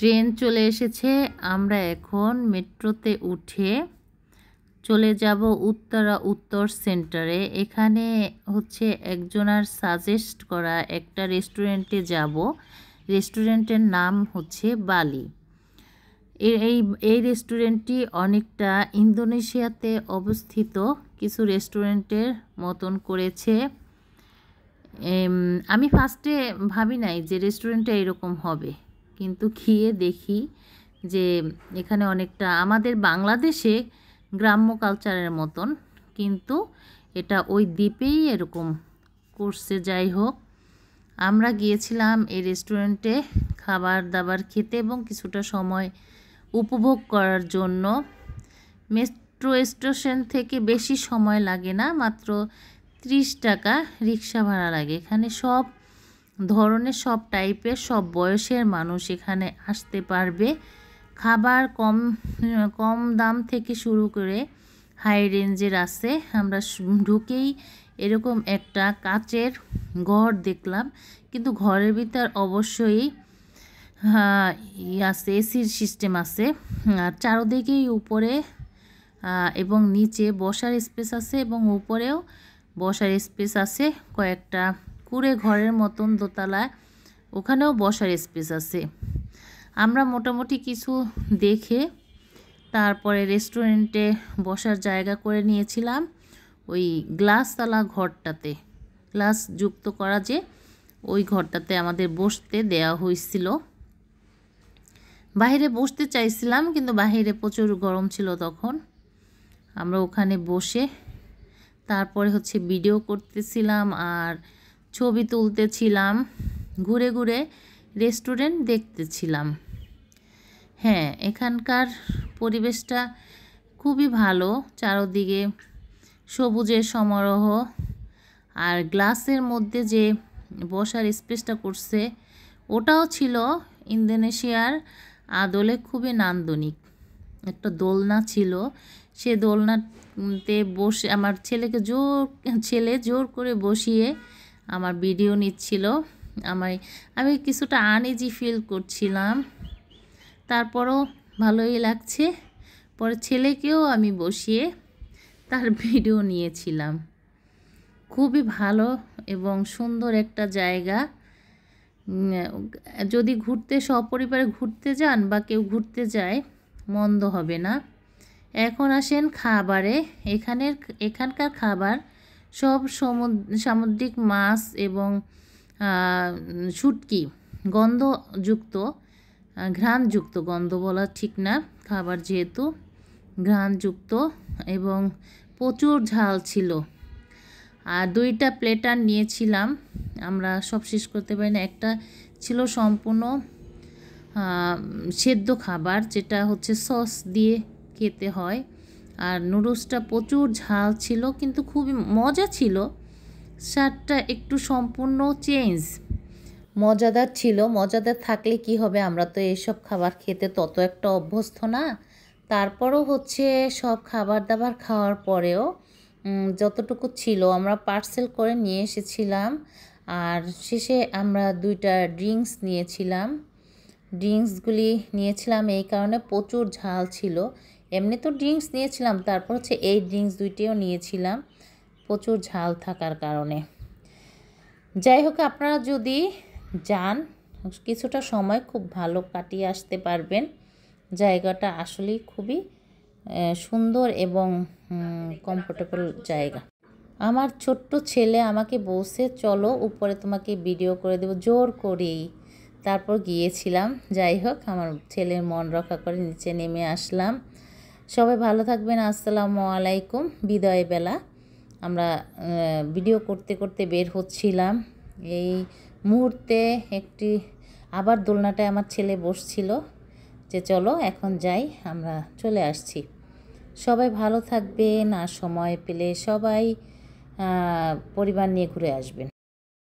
Train চলে এসেছে। আমরা এখন মেট্রোতে উঠে চলে যাব উত্তরা উত্তর সেন্টারে। এখানে হচ্ছে একজনার সাজেস্ট করা একটা রেস্টুরেন্টে যাব। রেস্টুরেন্টের নাম হচ্ছে বালি। এই রেস্টুরেন্টটি অনেকটা ইন্দোনেশিয়াতে অবস্থিত কিছু রেস্টুরেন্টের মতন করেছে। আমি ফার্স্টে ভাবি নাই যে রেস্টুরেন্টটা এরকম হবে, কিন্তু খেয়ে দেখি যে এখানে অনেকটা আমাদের বাংলাদেশে গ্রাম্য কালচারের মতন, কিন্তু এটা ওই দ্বীপেই এরকম করছে। যাই হোক, আমরা গিয়েছিলাম এই রেস্টুরেন্টে খাবার দাবার খেতে এবং কিছুটা সময় উপভোগ করার জন্য। মেট্রো স্টেশন থেকে বেশি সময় লাগে না, মাত্র 30 টাকা রিক্সা ভাড়া লাগে। এখানে সব ধরনের, সব টাইপের, সব বয়সের মানুষ এখানে আসতে পারবে। খাবার কম দাম থেকে শুরু করে হাই রেঞ্জের আছে। আমরা ঢুকেই এরকম একটা কাচের ঘর দেখলাম, কিন্তু ঘরের ভিতর অবশ্যই আছে, এসির সিস্টেম আছে। আর চারদিকেই উপরে এবং নিচে বসার স্পেস আছে এবং উপরেও বসার স্পেস আছে। কয়েকটা কুঁড়ে ঘরের মতন দোতলায়, ওখানেও বসার স্পেস আছে। আমরা মোটামুটি কিছু দেখে তারপরে রেস্টুরেন্টে বসার জায়গা করে নিয়েছিলাম ওই গ্লাসওয়ালা ঘরটাতে, গ্লাস যুক্ত করা যে ওই ঘরটাতে আমাদের বসতে দেওয়া হয়েছিল। বাইরে বসতে চাইছিলাম, কিন্তু বাইরে প্রচুর গরম ছিল তখন। আমরা ওখানে বসে তারপরে হচ্ছে ভিডিও করতেছিলাম আর ছবি তুলতেছিলাম, ঘুরে ঘুরে রেস্টুরেন্ট দেখতেছিলাম। হ্যাঁ, এখানকার পরিবেশটা খুবই ভালো, চারদিকে সবুজের সমারোহ। আর গ্লাসের মধ্যে যে বসার স্পেসটা করছে ওটাও ছিল ইন্দোনেশিয়ার আদলে খুবই নান্দনিক। একটা দোলনা ছিল, সে দোলনাতে বসে আমার ছেলে জোর করে বসিয়ে আমার ভিডিও নিচ্ছিল। আমি কিছুটা আনইজি ফিল করছিলাম, তারপরও ভালোই লাগছে। পরে ছেলেকেও আমি বসিয়ে তার ভিডিও নিয়েছিলাম। খুবই ভালো এবং সুন্দর একটা জায়গা। যদি সপরিবারে ঘুরতে যান বা কেউ ঘুরতে যায়, মন্দ হবে না। এখন আসেন খাবারে। এখানকার খাবার সব সামুদ্রিক মাছ এবং শুটকি, ঘ্রাণযুক্ত, গন্ধ বলা ঠিক না, খাবার যেহেতু ঘ্রাণযুক্ত, এবং প্রচুর ঝাল ছিল। আর 2টা প্লেটার নিয়েছিলাম, আমরা সব শেষ করতে পারি না। একটা ছিল সম্পূর্ণ সেদ্ধ খাবার, যেটা হচ্ছে সস দিয়ে খেতে হয়। আর নুডলসটা প্রচুর ঝাল ছিল, কিন্তু খুবই মজা ছিল। স্বাদটা একটু সম্পূর্ণ চেঞ্জ, মজাদার ছিল। মজাদার থাকলে কি হবে, আমরা তো এইসব খাবার খেতে তত একটা অভ্যস্ত না। তারপরও হচ্ছে সব খাবার দাবার খাওয়ার পরেও যতটুকু ছিল আমরা পার্সেল করে নিয়ে এসেছিলাম। আর শেষে আমরা 2টা ড্রিঙ্কস নিয়েছিলাম। ড্রিঙ্কসগুলি নিয়েছিলাম এই কারণে প্রচুর ঝাল ছিল। এমনি তো ড্রিঙ্কস নিয়েছিলাম, তারপর হচ্ছে এই ড্রিঙ্কস 2টিও নিয়েছিলাম প্রচুর ঝাল থাকার কারণে। যাই হোক, আপনারা যদি যান কিছুটা সময় খুব ভালো কাটিয়ে আসতে পারবেন। জায়গাটা আসলেই খুবই সুন্দর এবং কমফোর্টেবল জায়গা। আমার ছোট্ট ছেলে আমাকে বলছে, চলো উপরে তোমাকে ভিডিও করে দেবো, জোর করেই তারপর গিয়েছিলাম। যাই হোক, আমার ছেলের মন রক্ষা করে নিচে নেমে আসলাম। সবাই ভালো থাকবেন। আসসালামু আলাইকুম। বিদায় বেলা আমরা ভিডিও করতে করতে বের হচ্ছিলাম। এই মুহূর্তে আবার দোলনাটায় আমার ছেলে বসছিল যে চলো এখন যাই, আমরা চলে আসছি। সবাই ভালো থাকবেন, আর সময় পেলে সবাই পরিবার নিয়ে ঘুরে আসবেন।